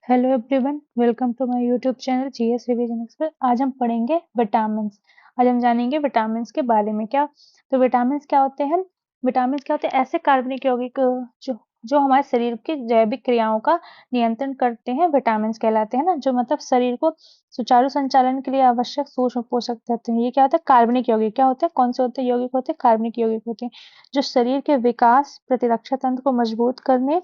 Hello everyone, welcome to my YouTube channel GS revision expert. आज हम पढ़ेंगे vitamins. आज हम जानेंगे विटामिन्स के बारे में। तो विटामिन्स क्या होते हैं? विटामिन्स क्या होते हैं? ऐसे कार्बनिक यौगिक जो जो हमारे शरीर की जैविक क्रियाओं का नियंत्रण करते हैं, विटामिन्स कहलाते हैं ना। जो मतलब शरीर को सुचारू संचालन के लिए आवश्यक सूक्ष्म पोषक तत्व हैं। ये क्या होता है? कार्बनिक यौगिक। क्या होते हैं? कौन से होते हैं? यौगिक होते हैं, कार्बनिक यौगिक होते हैं, जो शरीर के विकास, प्रतिरक्षा तंत्र को मजबूत करने,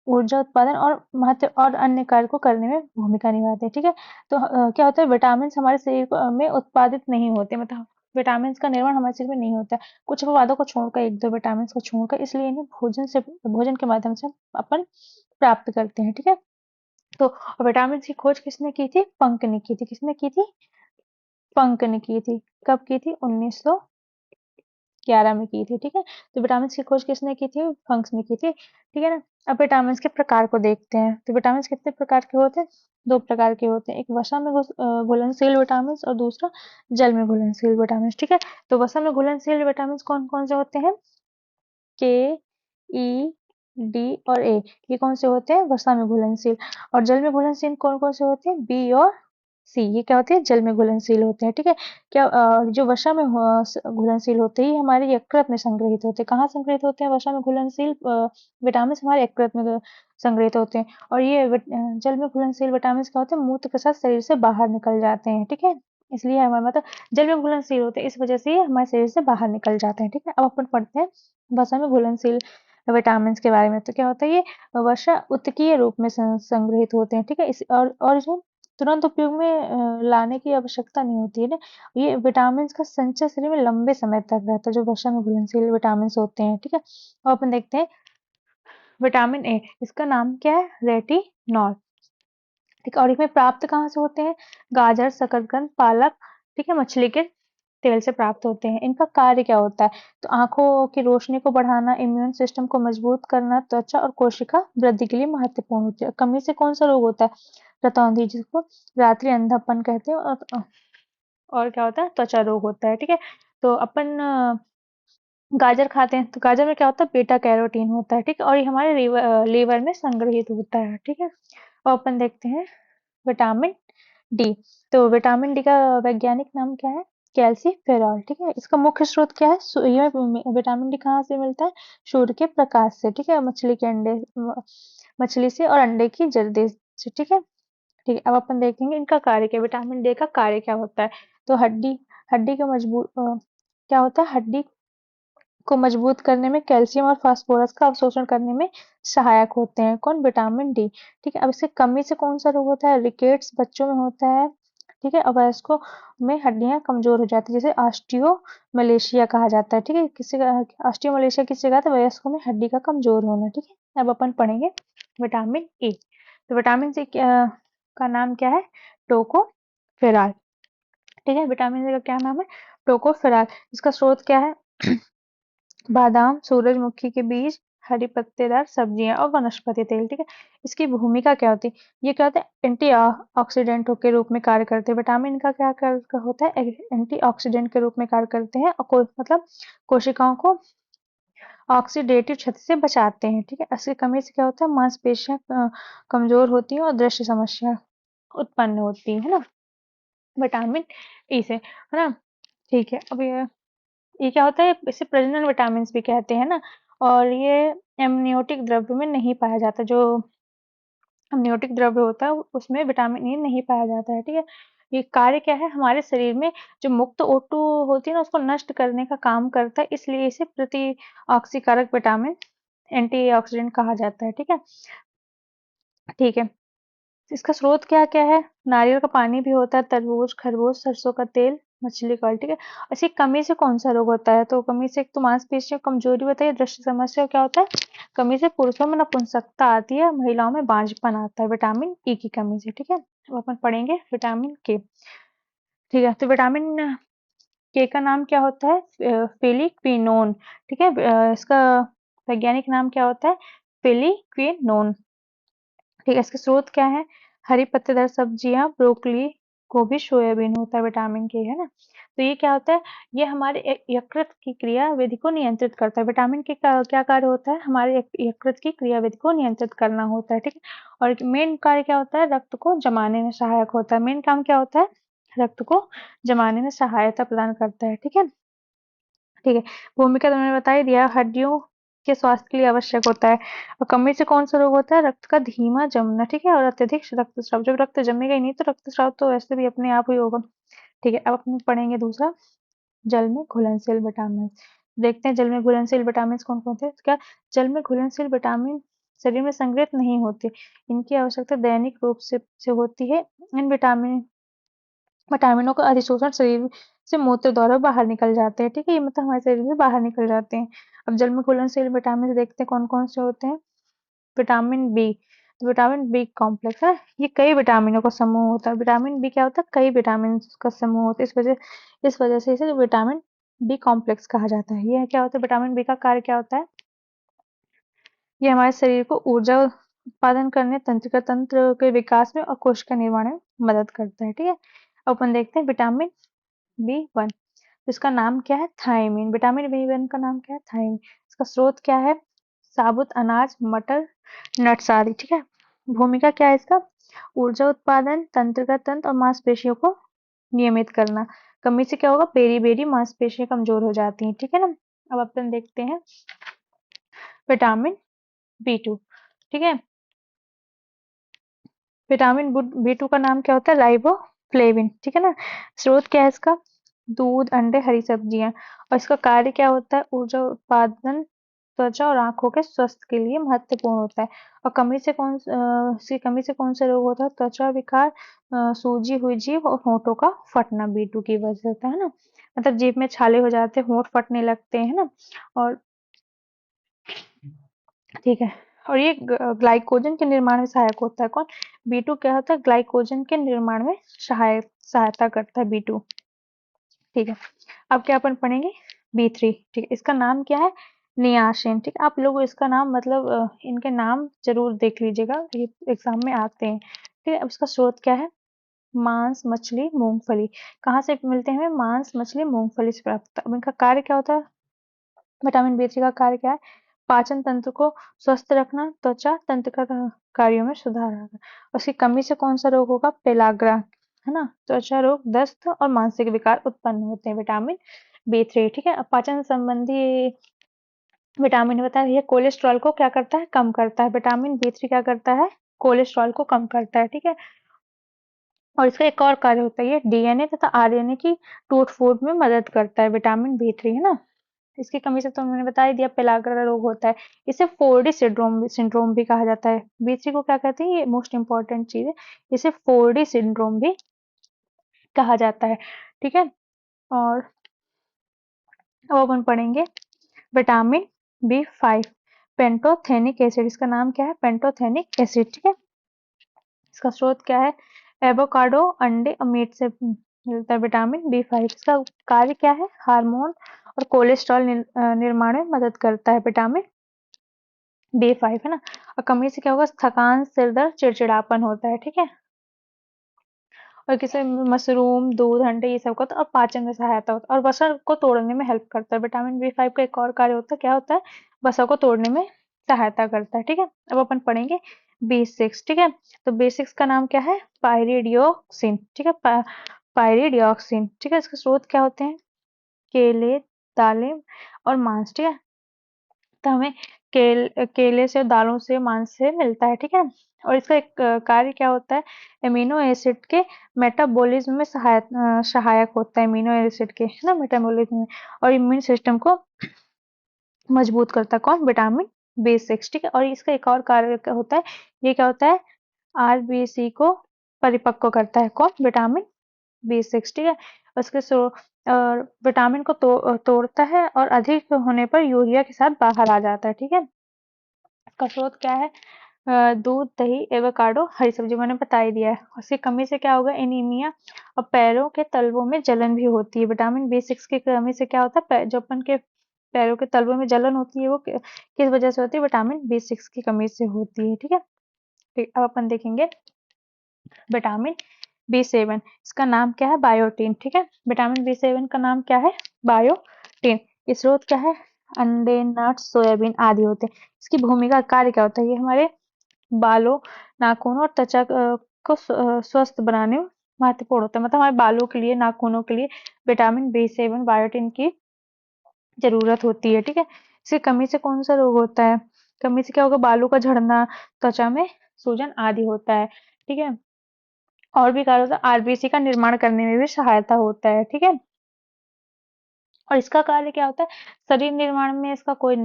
ऊर्जा उत्पादन और महत्व और अन्य कार्य को करने में भूमिका निभाते हैं। ठीक है। तो क्या होता है? विटामिन हमारे शरीर में उत्पादित नहीं होते, मतलब विटामिन का निर्माण हमारे शरीर में नहीं होता है। कुछ अपवादों को छोड़कर, एक दो विटामिन को छोड़कर, इसलिए इन्हें भोजन के माध्यम से अपन प्राप्त करते हैं। ठीक है। तो विटामिन की खोज किसने की थी? पंक ने की थी। किसने की थी? पंक ने की थी। कब की थी? 1911 में की थी। ठीक है। तो विटामिन की खोज किसने की थी? फंक्स ने की थी। ठीक है ना। अब विटामिन के प्रकार को देखते हैं। तो विटामिन कितने प्रकार के होते हैं? दो प्रकार के होते हैं। एक वसा में घुलनशील विटामिन और दूसरा जल में घुलनशील विटामिन। ठीक है। तो वसा में घुलनशील विटामिन कौन कौन से होते हैं? के, ई, डी और ए। ये कौन से होते हैं? वसा में घुलनशील। और जल में घुलनशील कौन कौन से होते हैं? बी और सी। ये क्या होते हैं? जल में घुलनशील होते हैं। ठीक है। क्या जो वसा में घुलनशील होते हैं, ये हमारे यकृत में संग्रहित होते हैं। कहाँ संग्रहित होते हैं? वसा में घुलनशील विटामिन हमारे यकृत में संग्रहित होते हैं। और ये जल में घुलनशील विटामिन क्या होते हैं? मूत्र के साथ शरीर से बाहर निकल जाते हैं। ठीक है। इसलिए हमारे मतलब जल में घुलनशील होते हैं, इस वजह से ये हमारे शरीर से बाहर निकल जाते हैं। ठीक है। अब अपन पढ़ते हैं वसा में घुलनशील विटामिन के बारे में। तो क्या होता है? ये वसा उत्कीय रूप में संग्रहित होते हैं। ठीक है। इस और जो तुरंत उपयोग में लाने की आवश्यकता नहीं होती है ना। ये विटामिन का संचय शरीर में लंबे समय तक रहता है, जो वसा में घुलनशील विटामिन होते हैं। ठीक है। अब अपन देखते हैं विटामिन ए। इसका नाम क्या है? रेटिनॉल। ठीक है। और इसमें प्राप्त कहाँ से होते हैं? गाजर, शकरकंद, पालक, ठीक है, मछली के तेल से प्राप्त होते हैं। इनका कार्य क्या होता है? तो आंखों की रोशनी को बढ़ाना, इम्यून सिस्टम को मजबूत करना, त्वचा और कोशिका वृद्धि के लिए महत्वपूर्ण होती है। कमी से कौन सा रोग होता है? रतौंधी, जिसको रात्रि अंधापन कहते हैं। और क्या होता है? त्वचा रोग होता है। ठीक है। तो अपन गाजर खाते हैं, तो गाजर में क्या होता है? बीटा कैरोटीन होता है। ठीक है। और ये हमारे लीवर में संग्रहित होता है। ठीक है। और अपन देखते हैं विटामिन डी। तो विटामिन डी का वैज्ञानिक नाम क्या है? कैल्सीफेरॉल। ठीक है। इसका मुख्य स्रोत क्या है? ये विटामिन डी कहाँ से मिलता है? सूर्य के प्रकाश से। ठीक है। मछली से और अंडे की जर्दी से। ठीक है। ठीक है। अब अपन देखेंगे इनका कार्य क्या, विटामिन डी का कार्य क्या होता है। तो हड्डी हड्डी को मजबूत क्या होता है? हड्डी को मजबूत करने में, कैल्शियम और फास्फोरस का अवशोषण करने में सहायक होते हैं। कौन? Vitamin D. ठीक है। अब इसकी कमी से कौन सा रोग होता है? रिकेट्स बच्चों में होता है। ठीक है। और वयस्कों में हड्डियां कमजोर हो जाती है, जिसे ऑस्टियोमलेशिया कहा जाता है। ठीक है। ऑस्टियोमलेशिया किससे कहा था? वयस्कों में हड्डी का कमजोर होना। ठीक है। अब अपन पढ़ेंगे विटामिन ए। तो विटामिन सी का नाम क्या है? टोकोफेरॉल। ठीक है। विटामिन सी का क्या नाम है? टोकोफेरॉल। इसका स्रोत क्या है? बादाम, सूरजमुखी के बीज, हरी पत्तेदार सब्जियां और वनस्पति तेल। ठीक है। इसकी भूमिका क्या होती है? ये क्या होता है? एंटीऑक्सीडेंट के रूप में कार्य करते हैं। विटामिन का क्या कार्य होता है? एंटीऑक्सीडेंट के रूप में कार्य करते हैं, और मतलब कोशिकाओं को ऑक्सीडेटिव क्षति से बचाते हैं। ठीक है। इसकी कमी से क्या होता है? मांसपेशियां कमजोर होती हैं और दृष्टि समस्या उत्पन्न होती है ना, विटामिन ई से, है ना। ठीक है। अब ये क्या होता है? इसे प्रजनन विटामिन भी कहते हैं ना। और ये एमनियोटिक द्रव्य में नहीं पाया जाता। जो अमनियोटिक द्रव्य होता है उसमें विटामिन ई नहीं पाया जाता है। ठीक है। ये कार्य क्या है? हमारे शरीर में जो मुक्त O2 होती है ना, उसको नष्ट करने का काम करता है, इसलिए इसे प्रति ऑक्सीकारक विटामिन, एंटीऑक्सीडेंट कहा जाता है। ठीक है। ठीक है। इसका स्रोत क्या क्या है? नारियल का पानी भी होता है, तरबूज, खरबूज, सरसों का तेल, मछली का ऑयल। ठीक है। ऐसी कमी से कौन सा रोग होता है? तो कमी से एक तो मांसपेशियों कमजोरी होता है, दृष्टि समस्या क्या होता है? कमी से पुरुषों में नपुंसकता आती है, महिलाओं में बांझपन आता है, विटामिन ई की कमी से। ठीक है। अब अपन पढ़ेंगे विटामिन के। ठीक है। तो विटामिन के का नाम क्या होता है? फिलिक्विनोन। ठीक है। इसका वैज्ञानिक नाम क्या होता है? फिलिक्विनोन। ठीक है। इसके स्रोत क्या है? हरी पत्तेदार सब्जियां, ब्रोकली, गोभी, सोयाबीन होता है विटामिन के, है ना? तो ये क्या होता है? ये हमारे यकृत की क्रियाविधि को नियंत्रित करता है। विटामिन के का क्या कार्य होता है? हमारे यकृत की क्रियाविधि को नियंत्रित करना होता है, ठीक है? और मेन कार्य क्या होता है? रक्त को जमाने में सहायक होता है। मेन काम क्या होता है? रक्त को जमाने में सहायता प्रदान करता है, ठीक है? ठीक है, भूमिका तो मैंने बता ही दिया, हड्डियों के स्वास्थ्य के लिए आवश्यक होता है। और कमी से कौन सा रोग होता है? रक्त का धीमा जमना, ठीक है? और अत्यधिक रक्तस्राव। जब रक्त जमेगा ही नहीं तो रक्तस्राव तो वैसे भी अपने आप ही होगा, ठीक है? अब अपन पढ़ेंगे दूसरा, जल में घुलनशील विटामिन। देखते हैं जल में घुलनशील विटामिन कौन कौन थे? क्या जल में घुलनशील विटामिन शरीर में संग्रहित नहीं होते, इनकी आवश्यकता दैनिक रूप से होती है। इन विटामिनों का अधिशोषण शरीर से मूत्र द्वारा बाहर निकल जाते हैं, ठीक है? ये मतलब हमारे शरीर से बाहर निकल जाते हैं। अब जल में घुलनशील विटामिन देखते हैं कौन कौन से होते हैं। विटामिन बी, तो विटामिन बी कॉम्प्लेक्स है, ये कई विटामिनों का समूह होता है। विटामिन बी क्या होता है? कई विटामिन का समूह होता है, इस वजह से इसे विटामिन बी कॉम्प्लेक्स कहा जाता है। ये क्या होता है? विटामिन बी का कार्य क्या होता है? ये हमारे शरीर को ऊर्जा उत्पादन करने, तंत्रिका तंत्र के विकास में और कोशिका निर्माण में मदद करता है, ठीक है? अब अपन देखते हैं विटामिन बी वन, इसका नाम क्या है? थायमीन। विटामिन बी वन का नाम क्या है? थायमीन। इसका स्रोत क्या है? साबुत अनाज, मटर, नट्स आदि, ठीक है? भूमिका क्या है इसका? ऊर्जा उत्पादन, तंत्रिका तंत्र और मांसपेशियों को नियमित करना। कमी से क्या होगा? बेरी बेरी मांसपेशियां कमजोर हो जाती हैं, ठीक है ना? अब अपन देखते हैं विटामिन बी टू, ठीक है? विटामिन बी टू का नाम क्या होता है? राइबोफ्लेविन, ठीक है ना? स्रोत क्या है इसका? दूध, अंडे, हरी सब्जियां। और इसका कार्य क्या होता है? ऊर्जा उत्पादन, त्वचा और आंखों के स्वास्थ्य के लिए महत्वपूर्ण होता है। और कमी से कौन सा रोग होता है? त्वचा विकार, सूजी हुई जीभ और होठों का फटना बी टू की वजह से होता है ना? मतलब जीभ में छाले हो जाते हैं, होठ फटने लगते हैं ना? और ठीक है, और ये ग्लाइकोजन के निर्माण में सहायक होता है। कौन? बी टू क्या होता है? ग्लाइकोजन के निर्माण में सहायता करता है बी टू, ठीक है? अब क्या अपन पढ़ेंगे? बी थ्री, ठीक है? इसका नाम क्या है? नियासिन, ठीक है? आप लोग इसका नाम मतलब इनके नाम जरूर देख लीजिएगा, ये एग्जाम में आते हैं, ठीक है? अब इसका स्रोत क्या है? मांस, मछली, मूंगफली। कहाँ से मिलते हैं हमें? मांस, मछली, मूंगफली से प्राप्त। अब इनका कार्य क्या होता है? विटामिन बी थ्री का कार्य क्या है? पाचन तंत्र को स्वस्थ रखना, त्वचा तंत्र का कार्यों में सुधार आना। उसकी कमी से कौन सा रोग होगा? पेलाग्रा, है ना? त्वचा रोग, दस्त और मानसिक विकार उत्पन्न होते हैं विटामिन बी थ्री, ठीक है? अब पाचन संबंधी विटामिन बताया, ये कोलेस्ट्रॉल को क्या करता है? कम करता है। विटामिन बी थ्री क्या करता है? कोलेस्ट्रॉल को कम करता है, ठीक है? और इसका एक और कार्य होता है, ये डीएनए तथा आरएनए की टूट फूट में मदद करता है विटामिन बी थ्री, है ना? इसकी कमी से तो मैंने बता ही दिया, पेलाग्रा रोग होता है। इसे 4D सिंड्रोम भी कहा जाता है। बी3 को क्या कहते हैं? ये मोस्ट इंपॉर्टेंट चीज है, इसे 4D सिंड्रोम भी कहा जाता है, ठीक है? और अब अपन पढ़ेंगे vitamin B five, pantothenic acid. इसका नाम क्या है? पेंटोथेनिक एसिड, ठीक है? इसका स्रोत क्या है? एवोकाडो, अंडे और मीट से मिलता है विटामिन बी फाइव। इसका कार्य क्या है? हार्मोन और कोलेस्ट्रॉल निर्माण में मदद करता है विटामिन बी फाइव, है ना? और कमी से क्या होगा? थकान, सिर दर्द, चिड़चिड़ापन होता है, ठीक है? और किसी मशरूम, दूध, अंडे ये सब का तो और पाचन में सहायता होता है और वसा को तोड़ने में हेल्प करता है। विटामिन बी फाइव का एक और कार्य होता है, क्या होता है? वसा को तोड़ने में सहायता करता है, ठीक है? अब अपन पढ़ेंगे बी सिक्स, ठीक है? तो बी सिक्स का नाम क्या है? पायरिडियोक्सिन, ठीक है? पायरिडियोक्सिन, ठीक है? इसके स्रोत क्या होते हैं? केले, दालें और मांस, ठीक है? तो हमें केले से, दालों से, मांस से मिलता है, ठीक है? और इसका एक कार्य क्या होता है? एमिनो एसिड के मेटाबॉलिज्म में सहायक होता है, एमिनो एसिड के, है ना? मेटाबॉलिज्म में। और इम्यून सिस्टम को मजबूत करता है। कौन? विटामिन बी सिक्स, ठीक है? और इसका एक और कार्य क्या होता है? ये क्या होता है? आरबीसी को परिपक्व करता है। कौन? विटामिन बी सिक्स, ठीक है? उसके विटामिन को तोड़ता है और अधिक होने पर यूरिया के साथ बाहर आ जाता है, ठीक है? इसका स्रोत क्या है? दूध, दही, एवोकाडो, हरी सब्जी, मैंने बता ही दिया है। उसकी कमी से क्या होगा? एनीमिया और पैरों के तलवों में जलन भी होती है। विटामिन बी सिक्स की कमी से क्या होता है? जो अपन के पैरों के तलवों में जलन होती है, वो किस वजह से होती है? विटामिन बी सिक्स की कमी से होती है, ठीक है? ठीक, अब अपन देखेंगे विटामिन B7, इसका नाम क्या है? बायोटिन। ठीक है, विटामिन B7 का नाम क्या है? बायोटिन। ये स्रोत क्या है? अंडे, नट्स, सोयाबीन आदि होते हैं। इसकी भूमिका, कार्य क्या होता है? ये हमारे बालों, नाखूनों और त्वचा को स्वस्थ बनाने में महत्वपूर्ण होता है। मतलब हमारे बालों के लिए, नाखूनों के लिए विटामिन B7 बायोटिन की जरूरत होती है। ठीक है, इसकी कमी से कौन सा रोग होता है? कमी से क्या होगा? बालों का झड़ना, त्वचा में सूजन आदि होता है। ठीक है, और भी कार्य होता है, आरबीसी का निर्माण करने में भी सहायता होता है। ठीक है, और इसका कार्य क्या होता है? शरीर निर्माण में इसका कोई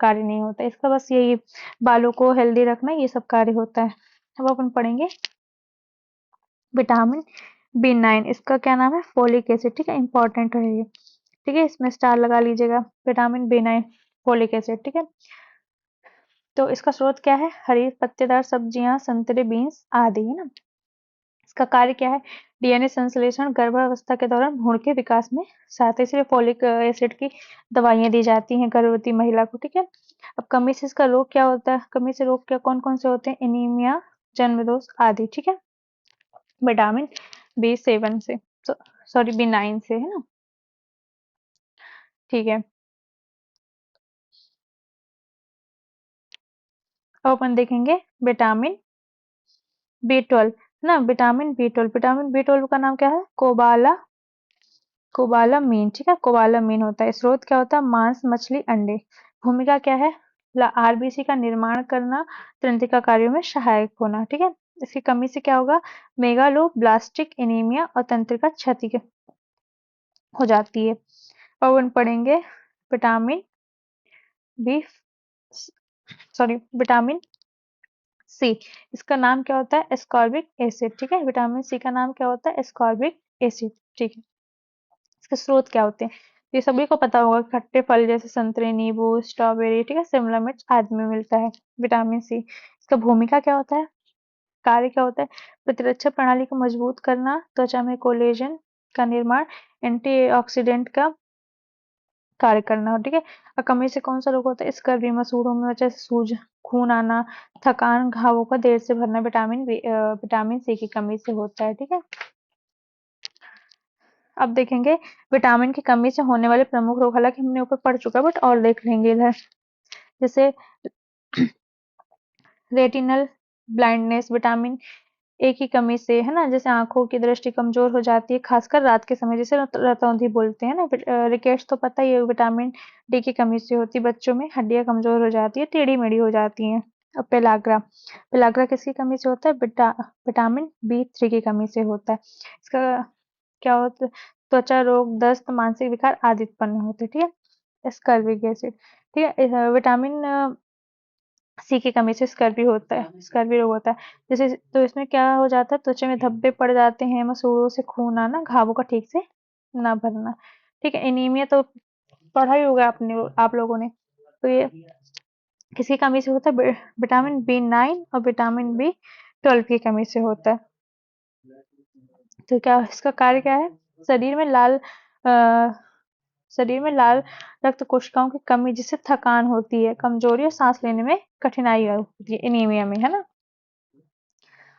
कार्य नहीं होता, इसका बस यही बालों को हेल्दी रखना, ये सब कार्य होता है। अब अपन पढ़ेंगे विटामिन B9, इसका क्या नाम है? Folic acid. ठीक है, इंपॉर्टेंट है ये। ठीक है, इसमें स्टार लगा लीजिएगा, विटामिन B9 फोलिक एसिड। ठीक है, तो इसका स्रोत क्या है? हरी पत्तेदार सब्जियां, संतरे, बीन्स आदि, है ना। इसका कार्य क्या है? डीएनए संश्लेषण, गर्भावस्था के दौरान भ्रूण के विकास में सहायता, इसलिए फोलिक एसिड की दवाइयां दी जाती हैं गर्भवती महिला को। ठीक है, अब कमी से इसका रोग क्या होता है? कमी से रोग क्या कौन कौन से होते हैं? एनीमिया, जन्मदोष आदि। ठीक है, विटामिन B7 से, सॉरी B9 से, है ना। ठीक है, अब अपन देखेंगे विटामिन B12, है ना। विटामिन B12 का नाम क्या है? कोबालामीन। ठीक है, कोबालामीन होता है। स्रोत क्या होता है? मांस, मछली, अंडे। भूमिका क्या है? आरबीसी का निर्माण करना, तंत्रिका कार्यों में सहायक होना। ठीक है, इसकी कमी से क्या होगा? मेगालोब्लास्टिक एनीमिया और तंत्रिका क्षति हो जाती है। और अपन पढ़ेंगे विटामिन बी विटामिन सी, इसका नाम क्या होता है? Ascorbic acid. ठीक है, विटामिन सी का नाम क्या होता है? Ascorbic acid. ठीक है, इसके स्रोत क्या होते हैं? ये सभी को पता होगा, खट्टे फल जैसे संतरे, नींबू, स्ट्रॉबेरी, ठीक है, शिमला मिर्च आदि में मिलता है विटामिन सी। इसका भूमिका क्या होता है? कार्य क्या होता है? प्रतिरक्षा प्रणाली को मजबूत करना, त्वचा में कोलेजन का निर्माण, एंटीऑक्सीडेंट का कार्य करना हो। ठीक है, और कमी से कौन सा रोग होता है? स्कर्वी, मसूड़ों में वजह से सूज, खून आना, थकान, घावों का देर से भरना, विटामिन सी की कमी से होता है। ठीक है, अब देखेंगे विटामिन की कमी से होने वाले प्रमुख रोग, हालांकि हमने ऊपर पढ़ चुका है बट और देख लेंगे इधर। जैसे रेटिनल ब्लाइंडनेस, विटामिन ए की कमी से, है ना। जैसे आंखों की दृष्टि कमजोर हो जाती है, खासकर रात के समय, जिसे रतौंधी बोलते हैं ना। रिकेट्स तो पता ही है, विटामिन डी की कमी से होती है। बच्चों में हड्डियां कमजोर हो जाती है, टेढ़ी मेढ़ी हो जाती हैं। अब पेलाग्रा, पेलाग्रा किसकी कमी से होता है? विटामिन B3 की कमी से होता है। इसका क्या होता है? त्वचा रोग, दस्त, मानसिक विकार आदि उत्पन्न होते हैं। ठीक है, स्कर्विक एसिड। ठीक है, विटामिन सी की कमी से स्कर्वी होता है, स्कर्वी रोग होता है। जैसे तो इसमें क्या हो जाता है? त्वचा में धब्बे पड़ जाते हैं, मसूड़ों से खून आना, घावों का ठीक से ना भरना। ठीक है, एनीमिया तो पढ़ा ही होगा आपने, आप लोगों ने। तो ये किसकी कमी से होता है? विटामिन B9 और विटामिन B12 की कमी से होता है। तो क्या इसका कार्य क्या है? शरीर में लाल अ, शरीर में लाल रक्त कोशिकाओं की कमी, जिससे थकान होती है, कमजोरी और सांस लेने में कठिनाई होती है एनीमिया में, है ना।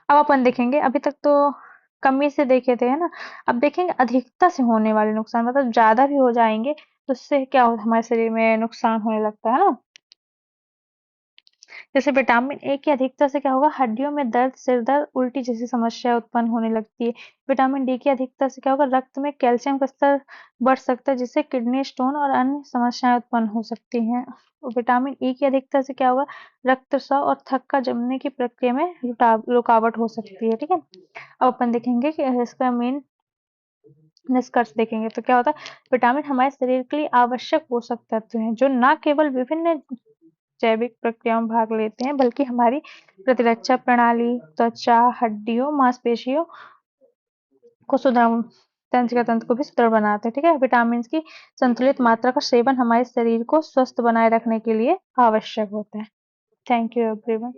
अब अपन देखेंगे, अभी तक तो कमी से देखे थे, है ना। अब देखेंगे अधिकता से होने वाले नुकसान, मतलब ज्यादा भी हो जाएंगे तो उससे क्या होता है? हमारे शरीर में नुकसान होने लगता है ना। जैसे विटामिन ए की अधिकता से क्या होगा? हड्डियों में दर्द, सिर दर्द, उल्टी जैसी समस्या उत्पन्न होने लगती है। विटामिन डी की अधिकता से क्या होगा? रक्त में कैल्शियम का स्तर बढ़ सकता है, जिससे किडनी स्टोन और अन्य समस्याएं उत्पन्न हो सकती हैं। और विटामिन ई की अधिकता से क्या होगा? रक्तस्राव और थक्का जमने की प्रक्रिया में रुकावट हो सकती है। ठीक है, अब अपन देखेंगे कि इसका मेन निष्कर्ष देखेंगे तो क्या होता है? विटामिन हमारे शरीर के लिए आवश्यक पोषक तत्व हैं, जो न केवल विभिन्न जैविक प्रक्रियाओं में भाग लेते हैं, बल्कि हमारी प्रतिरक्षा प्रणाली, त्वचा, हड्डियों, मांसपेशियों को सुदृढ़, तंत्रिका तंत्र को भी सुदृढ़ बनाते हैं। ठीक है, विटामिन की संतुलित मात्रा का सेवन हमारे शरीर को स्वस्थ बनाए रखने के लिए आवश्यक होता है। Thank you everyone.